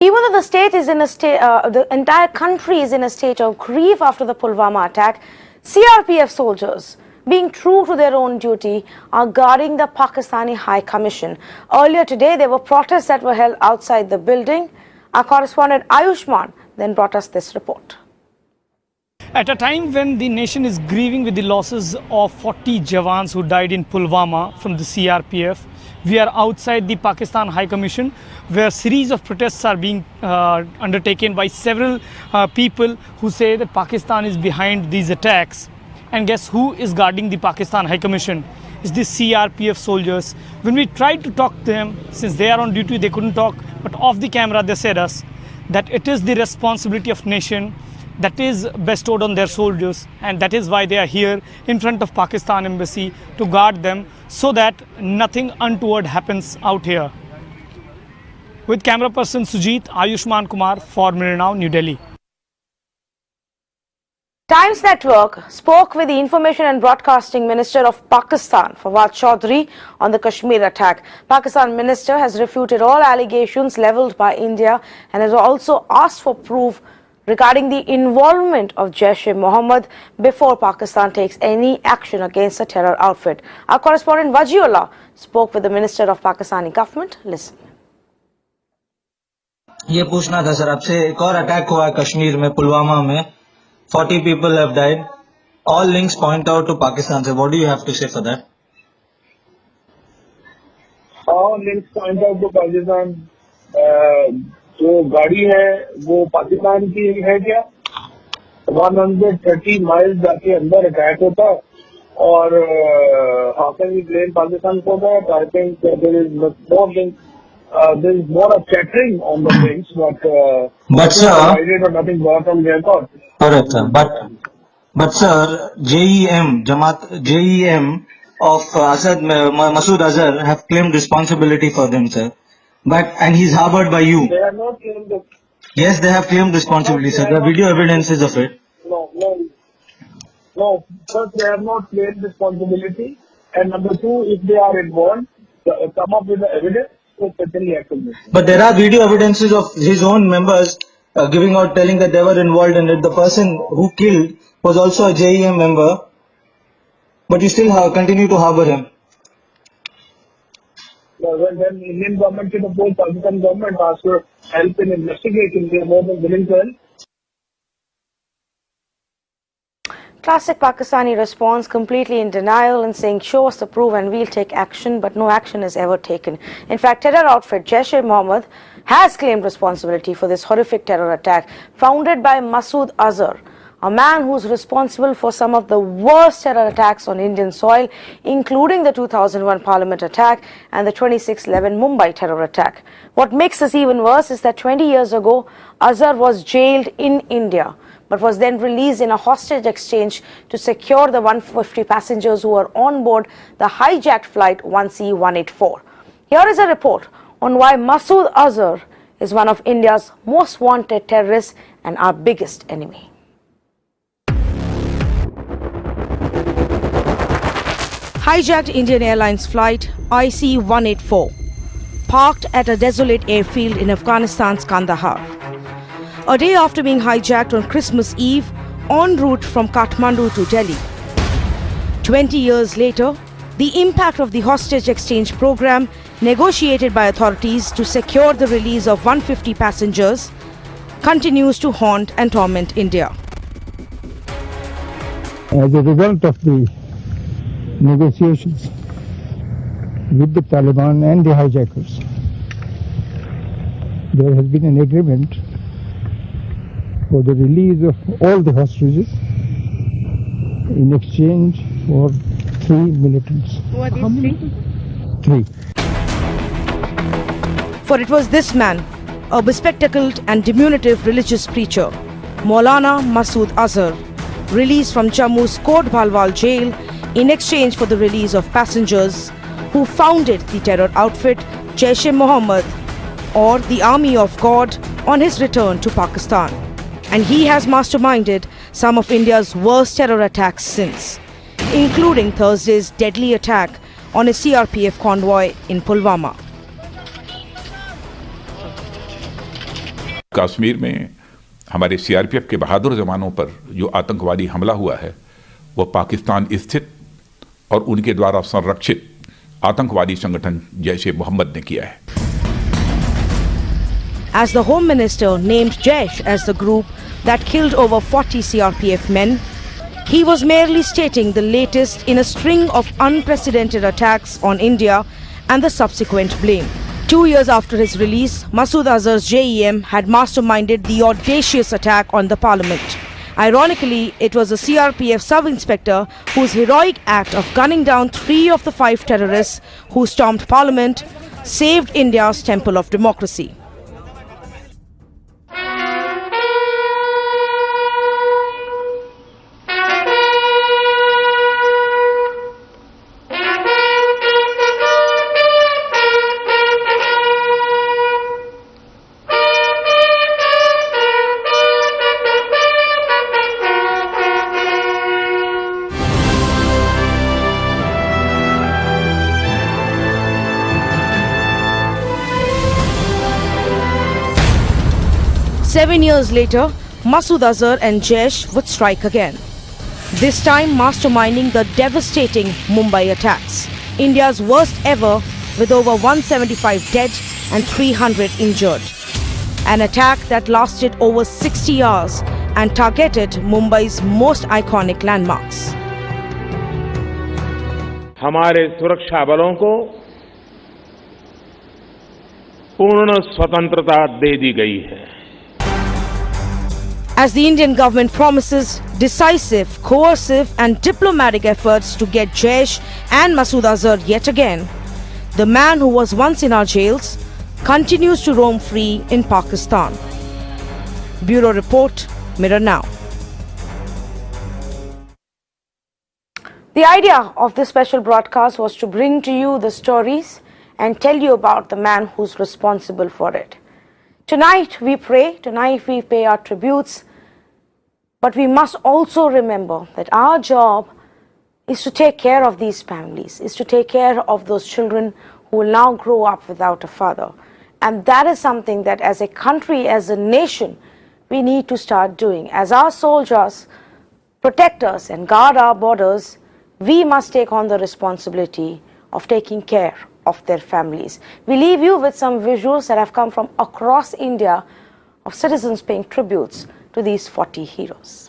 Even though the entire country is in a state of grief after the Pulwama attack, CRPF soldiers, being true to their own duty, are guarding the Pakistani High Commission. Earlier today, there were protests that were held outside the building. Our correspondent Ayushman then brought us this report. At a time when the nation is grieving with the losses of 40 Jawans who died in Pulwama from the CRPF, we are outside the Pakistan High Commission, where a series of protests are being undertaken by several people who say that Pakistan is behind these attacks. And guess who is guarding the Pakistan High Commission? It's the CRPF soldiers. When we tried to talk to them, since they are on duty, they couldn't talk, but off the camera they said us that it is the responsibility of nation that is bestowed on their soldiers, and that is why they are here in front of Pakistan embassy to guard them so that nothing untoward happens out here. With camera person Sujit, Ayushman Kumar for Mirror Now, New Delhi. Times Network spoke with the Information and Broadcasting Minister of Pakistan, Fawad Chaudhry, on the Kashmir attack. Pakistan Minister has refuted all allegations levelled by India and has also asked for proof regarding the involvement of Jaish-e-Mohammed before Pakistan takes any action against the terror outfit. Our correspondent Wajiullah spoke with the Minister of Pakistani government. Listen. ये पूछना था sir आपसे, एक और attack हुआ कश्मीर में पुलवामा में, 40 people have died. All links point out to Pakistan. So what do you have to say for that? All links point out to Pakistan. जो गाड़ी है वो पाकिस्तान की है क्या? 130 माइल्स जाके अंदर अटैक होता और how can we blame Pakistan for that? I think there is more of chattering on the links, but sir, nothing brought from their thought. Correct, sir. But sir, JEM of Masood Azhar have claimed responsibility for them, sir. And he's harbored by you. They have not claimed it. Yes, they have claimed responsibility, sir. There are video evidences of it. No. First, they have not claimed responsibility. And number two, if they are involved, come up with the evidence, so certainly act on this. But there are video evidences of his own members giving out, telling that they were involved in it. The person who killed was also a JEM member, but you still continue to harbor him. When Indian government should oppose Pakistan government asks for help in investigating, they are more than willing to help. Classic Pakistani response, completely in denial and saying show us the proof and we'll take action, but no action is ever taken. In fact, terror outfit Jaish-e-Mohammed has claimed responsibility for this horrific terror attack founded by Masood Azhar, a man who's responsible for some of the worst terror attacks on Indian soil, including the 2001 Parliament attack and the 26/11 Mumbai terror attack. What makes this even worse is that 20 years ago, Azhar was jailed in India, but was then released in a hostage exchange to secure the 150 passengers who were on board the hijacked flight 1C184. Here is a report on why Masood Azhar is one of India's most wanted terrorists and our biggest enemy. Hijacked Indian Airlines flight IC-184, parked at a desolate airfield in Afghanistan's Kandahar. A day after being hijacked on Christmas Eve, en route from Kathmandu to Delhi. 20 years later, the impact of the hostage exchange program negotiated by authorities to secure the release of 150 passengers continues to haunt and torment India. As a result of the negotiations with the Taliban and the hijackers, there has been an agreement for the release of all the hostages in exchange for 3 militants. What is 3? For it was this man, a bespectacled and diminutive religious preacher, Maulana Masood Azhar, released from Jammu's Kot Bhalwal jail in exchange for the release of passengers who founded the terror outfit Jaish-e-Mohammed, or the Army of God, on his return to Pakistan. And he has masterminded some of India's worst terror attacks since, including Thursday's deadly attack on a CRPF convoy in Pulwama. Kashmir में हमारे CRPF के बहादुर जवानों पर जो आतंकवादी हमला हुआ है वो पाकिस्तान स्थित और उनके द्वारा संरक्षित आतंकवादी संगठन जैश-ए मोहम्मद ने किया है. As the Home Minister named Jaish as the group that killed over 40 CRPF men, he was merely stating the latest in a string of unprecedented attacks on India and the subsequent blame. 2 years after his release, Masood Azhar's JEM had masterminded the audacious attack on the parliament. Ironically, it was a CRPF sub-inspector whose heroic act of gunning down 3 of the 5 terrorists who stormed parliament saved India's temple of democracy. Seven years later, Masood Azhar and Jaish would strike again. This time masterminding the devastating Mumbai attacks, India's worst ever, with over 175 dead and 300 injured. An attack that lasted over 60 hours and targeted Mumbai's most iconic landmarks. हमारे सुरक्षा बलों को पूर्ण स्वतंत्रता दे दी गई है. As the Indian government promises decisive, coercive and diplomatic efforts to get Jaish and Masood Azhar yet again, the man who was once in our jails continues to roam free in Pakistan. Bureau Report, Mirror Now. The idea of this special broadcast was to bring to you the stories and tell you about the man who's responsible for it. Tonight we pray, tonight we pay our tributes, but we must also remember that our job is to take care of these families, is to take care of those children who will now grow up without a father. And that is something that as a country, as a nation, we need to start doing. As our soldiers protect us and guard our borders, we must take on the responsibility of taking care of their families. We leave you with some visuals that have come from across India of citizens paying tributes to these 40 heroes.